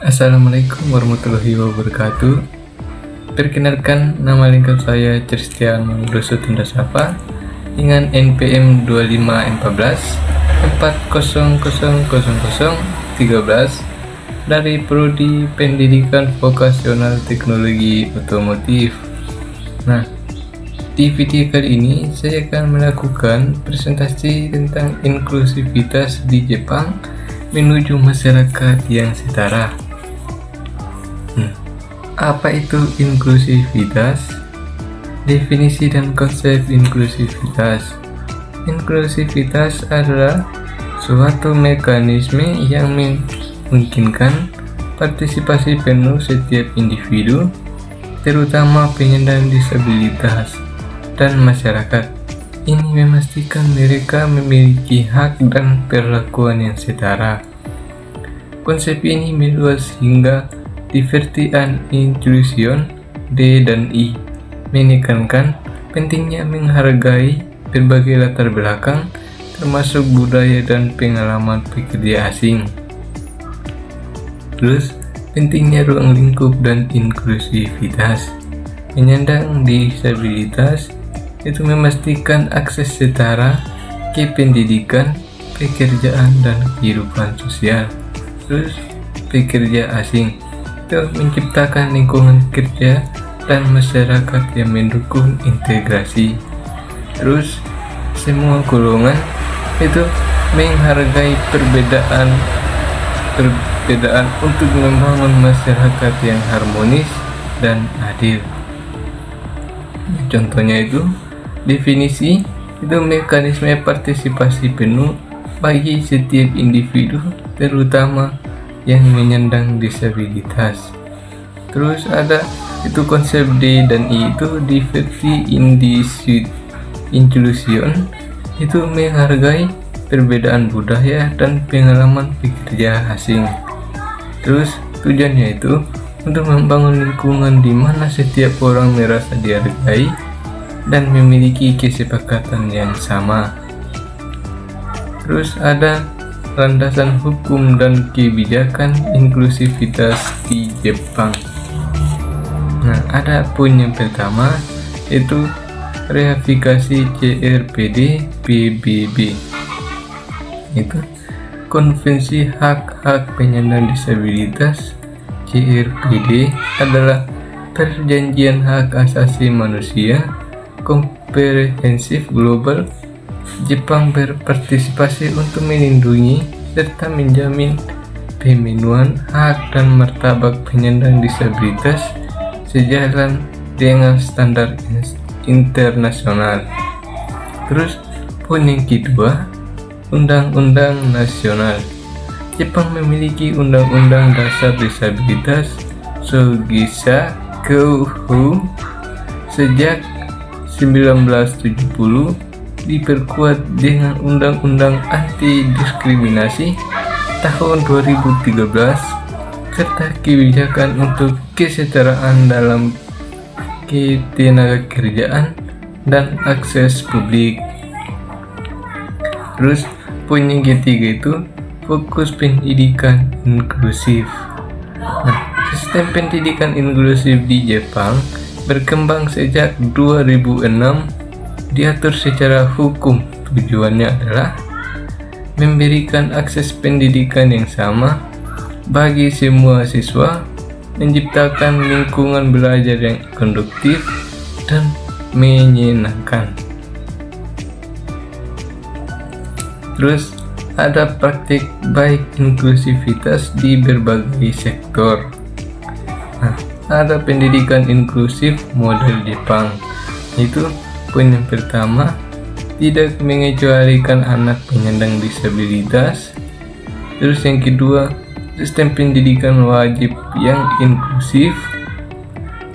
Assalamualaikum warahmatullahi wabarakatuh. Perkenalkan, nama lengkap saya Christian Mangrusu Tundasapa dengan NPM 2514 400013 dari Prodi Pendidikan Vokasional Teknologi Otomotif. Nah, di video kali ini saya akan melakukan presentasi tentang inklusivitas di Jepang menuju masyarakat yang setara. Apa itu inklusivitas? Definisi dan konsep inklusivitas. Inklusivitas adalah suatu mekanisme yang memungkinkan partisipasi penuh setiap individu, terutama penyandang disabilitas dan masyarakat. Ini memastikan mereka memiliki hak dan perlakuan yang setara. Konsep ini meluas hingga diversity and inclusion D dan I, menekankan pentingnya menghargai berbagai latar belakang, termasuk budaya dan pengalaman pekerja asing. Terus, pentingnya ruang lingkup dan inklusivitas. Penyandang disabilitas itu memastikan akses setara ke pendidikan, pekerjaan, dan kehidupan sosial. Terus, pekerja asing itu menciptakan lingkungan kerja dan masyarakat yang mendukung integrasi. Terus, semua golongan itu menghargai perbedaan untuk membangun masyarakat yang harmonis dan adil. Contohnya itu, definisi itu mekanisme partisipasi penuh bagi setiap individu, terutama yang menyandang disabilitas. Terus ada itu konsep D dan I, itu diversity inclusion, itu menghargai perbedaan budaya dan pengalaman pekerja asing. Terus tujuannya itu untuk membangun lingkungan di mana setiap orang merasa dihargai dan memiliki kesepakatan yang sama. Terus ada landasan hukum dan kebijakan inklusivitas di Jepang. Nah, ada poin yang pertama, yaitu ratifikasi CRPD PBB. Itu Konvensi Hak-Hak Penyandang Disabilitas. CRPD adalah perjanjian hak asasi manusia komprehensif global. Jepang berpartisipasi untuk melindungi serta menjamin pemenuhan hak dan martabat penyandang disabilitas sejalan dengan standar internasional. Terus poin yang kedua, Undang-Undang Nasional. Jepang memiliki Undang-Undang Dasar Disabilitas Sugisa Kouhou sejak 1970, diperkuat dengan Undang-Undang Anti Diskriminasi tahun 2013 serta kebijakan untuk kesetaraan dalam ketenagakerjaan dan akses publik. Terus poin yang ketiga itu fokus pendidikan inklusif. Nah, sistem pendidikan inklusif di Jepang berkembang sejak 2006, diatur secara hukum. Tujuannya adalah memberikan akses pendidikan yang sama bagi semua siswa, menciptakan lingkungan belajar yang konduktif dan menyenangkan. Terus ada praktik baik inklusivitas di berbagai sektor. Nah, ada pendidikan inklusif model Jepang. Itu poin yang pertama, tidak mengecualikan anak penyandang disabilitas. Terus yang kedua, sistem pendidikan wajib yang inklusif.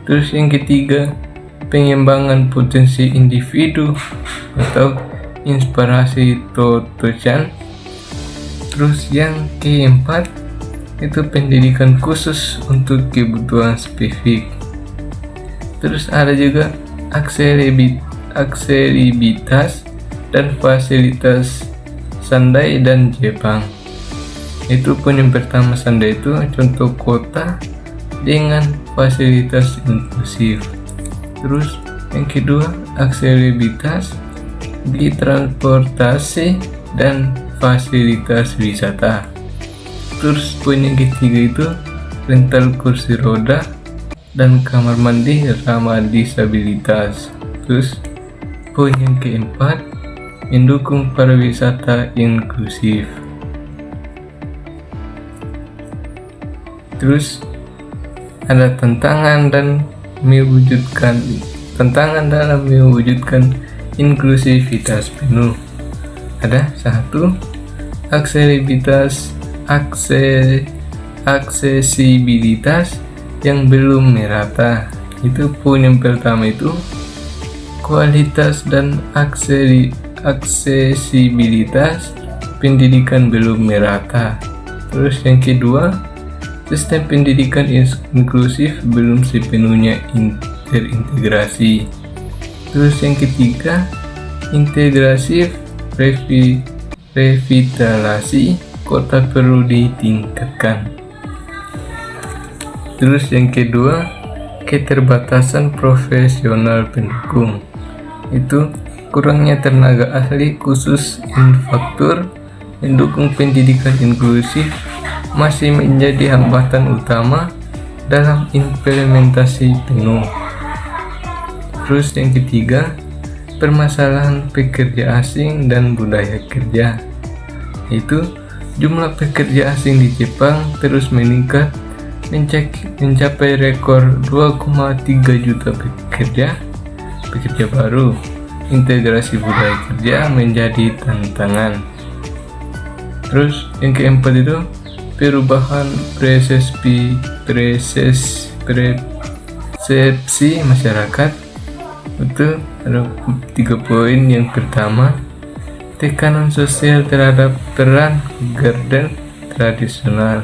Terus yang ketiga, pengembangan potensi individu atau inspirasi Totochan. Terus yang keempat, itu pendidikan khusus untuk kebutuhan spesifik. Terus ada juga aksesibilitas dan fasilitas Sandai dan Jepang. Itu pun yang pertama Sanda itu contoh kota dengan fasilitas inklusif. Terus yang kedua aksesibilitas di transportasi dan fasilitas wisata. Terus poin yang ketiga itu rental kursi roda dan kamar mandi ramah disabilitas. Terus poin yang keempat mendukung pariwisata inklusif. Terus ada tantangan dalam mewujudkan inklusivitas penuh. Ada satu, aksesibilitas yang belum merata. Itu poin yang pertama itu kualitas dan aksesibilitas pendidikan belum merata. Terus yang kedua, sistem pendidikan inklusif belum sepenuhnya terintegrasi. Terus yang ketiga, integrasi revitalisasi kota perlu ditingkatkan. Terus yang kedua, keterbatasan profesional pendukung. Itu kurangnya tenaga ahli khusus infrastruktur mendukung pendidikan inklusif masih menjadi hambatan utama dalam implementasi penuh. Terus yang ketiga, permasalahan pekerja asing dan budaya kerja. Itu jumlah pekerja asing di Jepang terus meningkat mencapai rekor 2,3 juta pekerja baru. Integrasi budaya kerja menjadi tantangan. Terus yang keempat itu perubahan persepsi masyarakat. Itu ada 3 poin. Yang pertama, tekanan sosial terhadap peran garden tradisional.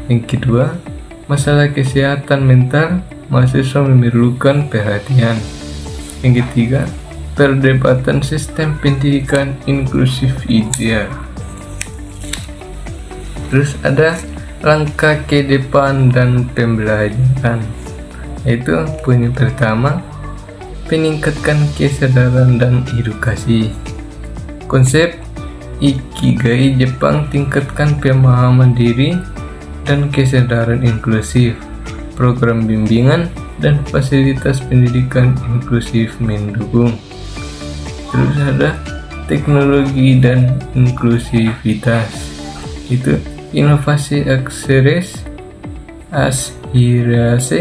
Yang kedua, masalah kesehatan mental mahasiswa memerlukan perhatian. Yang ketiga, perdebatan sistem pendidikan inklusif ideal. Terus ada langkah ke depan dan pembelajaran. Yaitu poin yang pertama, meningkatkan kesadaran dan edukasi. Konsep Ikigai Jepang tingkatkan pemahaman diri dan kesadaran inklusif. Program bimbingan dan fasilitas pendidikan inklusif mendukung. Terus ada teknologi dan inklusivitas. Itu inovasi aspirasi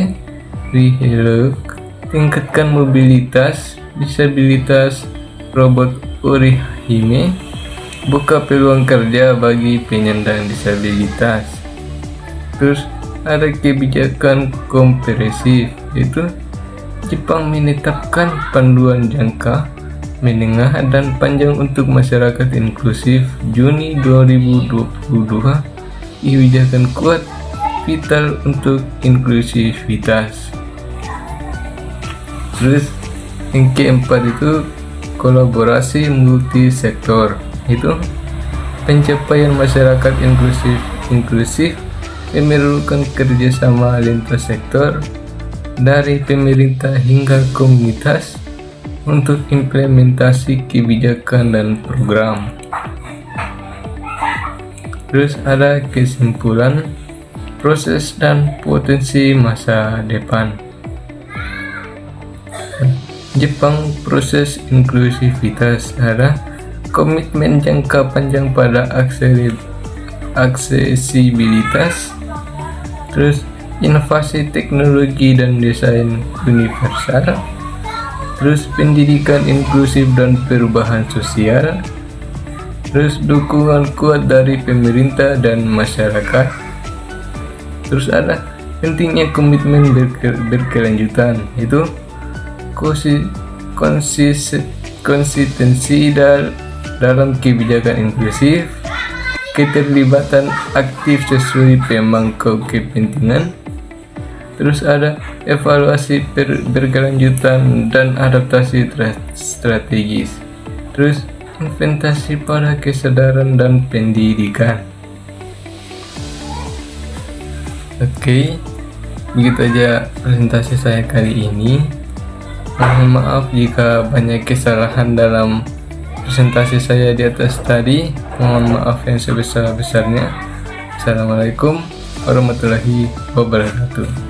Riheluk tingkatkan mobilitas disabilitas. Robot Orihime buka peluang kerja bagi penyandang disabilitas. Terus ada kebijakan komprehensif, yaitu Jepang menetapkan panduan jangka menengah dan panjang untuk masyarakat inklusif Juni 2022. Kebijakan kuat vital untuk inklusivitas. Terus yang keempat itu kolaborasi multisektor. Itu pencapaian masyarakat inklusif memerlukan kerjasama lintas sektor dari pemerintah hingga komunitas untuk implementasi kebijakan dan program. Terus ada kesimpulan, proses dan potensi masa depan. Jepang proses inklusivitas. Ada komitmen jangka panjang pada aksesibilitas. Terus inovasi teknologi dan desain universal. Terus pendidikan inklusif dan perubahan sosial. Terus dukungan kuat dari pemerintah dan masyarakat. Terus ada pentingnya komitmen berkelanjutan, itu konsistensi dalam kebijakan inklusif, keterlibatan aktif sesuai pemangku kepentingan. Terus ada evaluasi berkelanjutan dan adaptasi strategis. Terus investasi pada kesadaran dan pendidikan. Oke, begitu aja presentasi saya kali ini. Mohon maaf jika banyak kesalahan dalam presentasi saya di atas tadi. Mohon maaf yang sebesar-besarnya. Assalamualaikum warahmatullahi wabarakatuh.